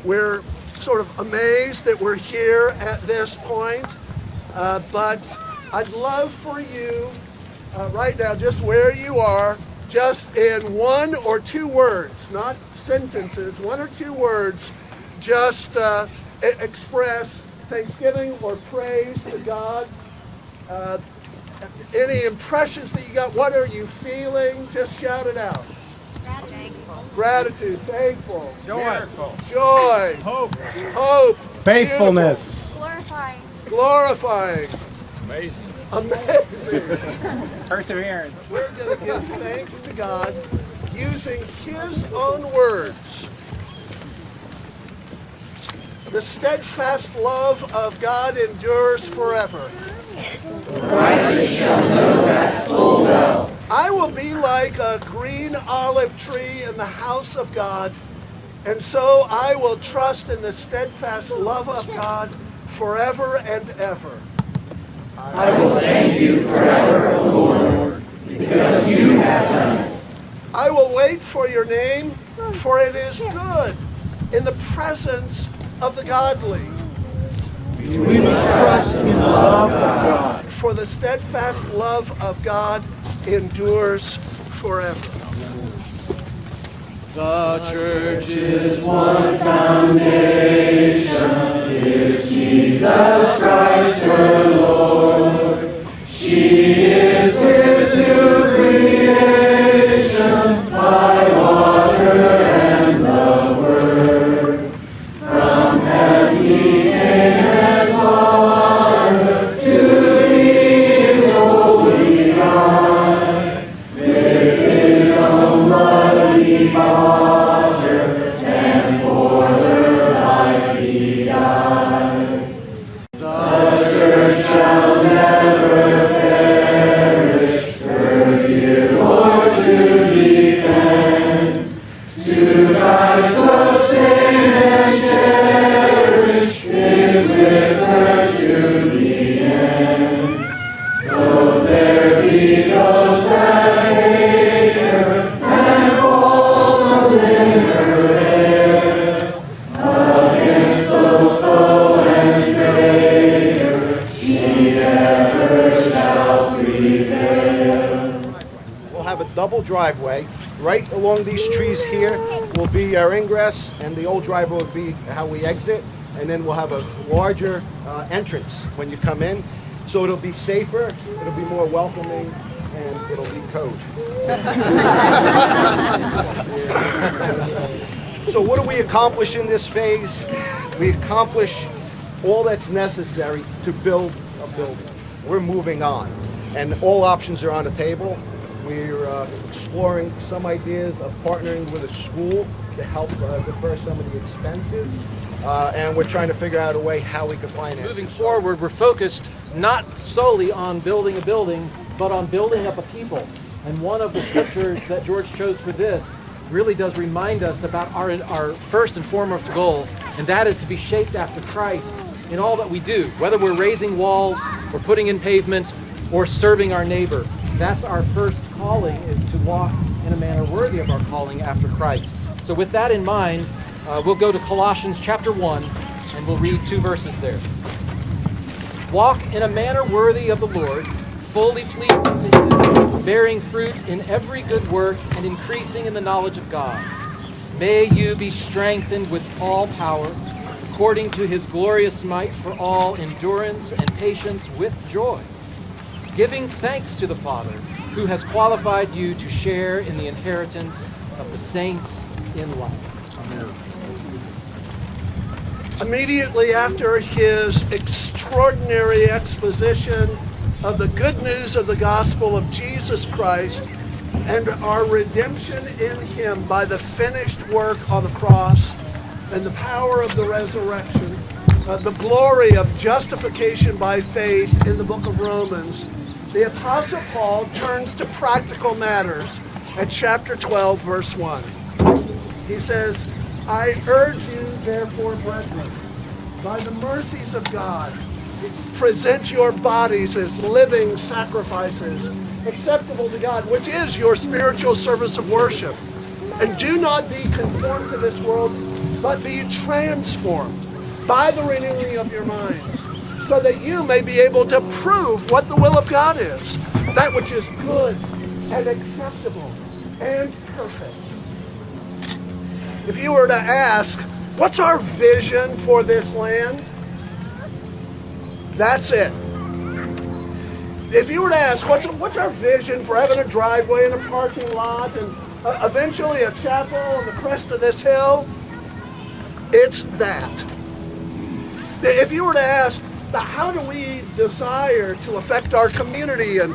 We're sort of amazed that we're here at this point, but I'd love for you right now, just where you are, just in one or two words, not sentences, one or two words, just express thanksgiving or praise to God. Any impressions that you got? What are you feeling? Just shout it out. Gratitude, thankful, joyful, joy, hope, faithfulness, glorifying, amazing, perseverance. We're going to give thanks to God using His own words. The steadfast love of God endures forever. The righteous shall know that full well. I will be like a green olive tree in the house of God, and so I will trust in the steadfast love of God forever and ever. I will thank you forever, O Lord, because you have done it. I will wait for your name, for it is good in the presence of the godly. We must trust in the love of God. For the steadfast love of God endures forever. The church is one foundation, is Jesus Christ her Lord. She is His new creation, by water and the word. From heaven He came as Father to be His holy God. With His own blood He Father, and for her life He died. The church shall never perish, her dear Lord to defend, to guide, sustain, and cherish, is with her to the end. Though there be those that hate her, and false in her hair, against the foe and traitor, she never shall prevail. We'll have a double driveway. Right along these trees here will be our ingress, and the old driveway will be how we exit. And then we'll have a larger entrance when you come in. So it'll be safer, it'll be more welcoming, and it'll be code. So what do we accomplish in this phase? We accomplish all that's necessary to build a building. We're moving on, and all options are on the table. We're exploring some ideas of partnering with a school to help defer some of the expenses, and we're trying to figure out a way how we can finance it. Moving forward, we're focused not solely on building a building, but on building up a people. And one of the scriptures that George chose for this really does remind us about our first and foremost goal, and that is to be shaped after Christ in all that we do, whether we're raising walls or putting in pavement or serving our neighbor. That's our first calling, is to walk in a manner worthy of our calling after Christ. So with that in mind, we'll go to Colossians chapter 1, and we'll read 2 verses there. Walk in a manner worthy of the Lord, fully pleasing to Him, bearing fruit in every good work and increasing in the knowledge of God. May you be strengthened with all power, according to his glorious might, for all endurance and patience with joy, giving thanks to the Father, who has qualified you to share in the inheritance of the saints in light. Amen. Immediately after his extraordinary exposition of the good news of the gospel of Jesus Christ and our redemption in him by the finished work on the cross and the power of the resurrection, the glory of justification by faith in the book of Romans, the Apostle Paul turns to practical matters at chapter 12, verse 1. He says, I urge you, therefore, brethren, by the mercies of God, present your bodies as living sacrifices, acceptable to God, which is your spiritual service of worship. And do not be conformed to this world, but be transformed by the renewing of your minds, so that you may be able to prove what the will of God is, that which is good and acceptable and perfect. If you were to ask, what's our vision for this land? That's it. If you were to ask, what's our vision for having a driveway and a parking lot and eventually a chapel on the crest of this hill? It's that. If you were to ask, how do we desire to affect our community and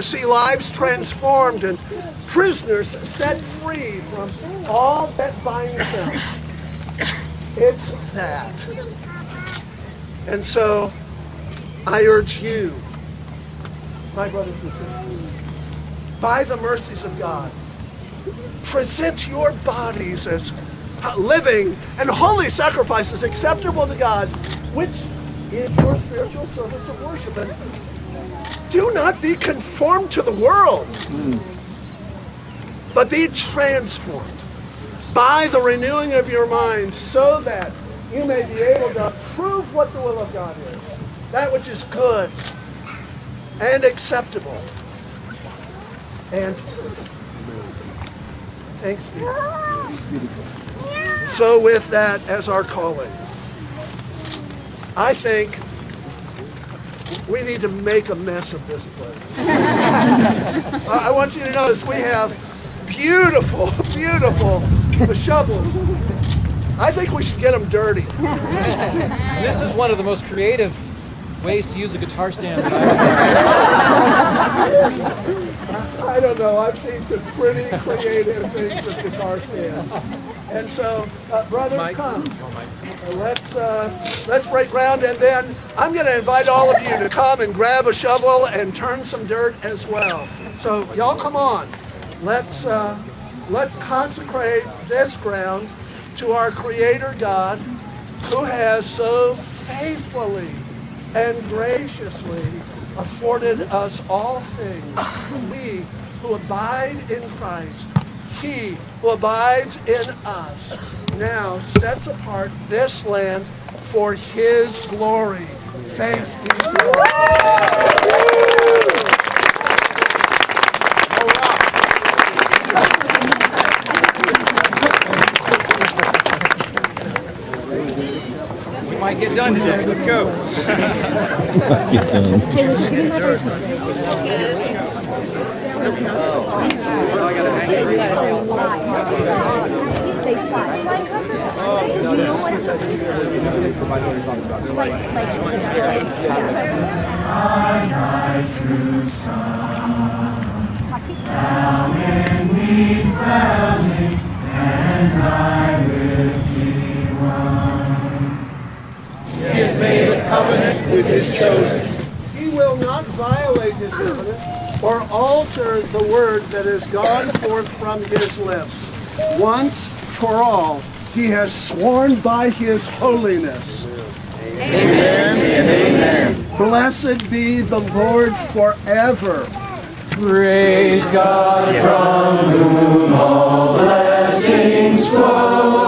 see lives transformed and prisoners set free from all that binds them? It's that. And so, I urge you, my brothers and sisters, by the mercies of God, present your bodies as living and holy sacrifices acceptable to God, which is your spiritual service of worship. And do not be conformed to the world, but be transformed by the renewing of your mind, so that you may be able to prove what the will of God is, that which is good and acceptable and thanks be. So with that as our calling, I think we need to make a mess of this place. I want you to notice we have beautiful, beautiful shovels. I think we should get them dirty. This is one of the most creative ways to use a guitar stand. I don't know. I've seen some pretty creative things with guitar stands. And so, brothers, Mike, come. Let's break ground, and then I'm going to invite all of you to come and grab a shovel and turn some dirt as well. So, y'all come on. Let's consecrate this ground to our Creator God, who has so faithfully and graciously afforded us all things. We who abide in Christ, He who abides in us, now sets apart this land for His glory. Thanks be to God. Might get done today. Let's go. He has made a covenant with His chosen. He will not violate His covenant or alter the word that has gone forth from His lips. Once for all, He has sworn by His holiness. Amen and amen. Blessed be the Lord forever. Praise God, from whom all blessings flow.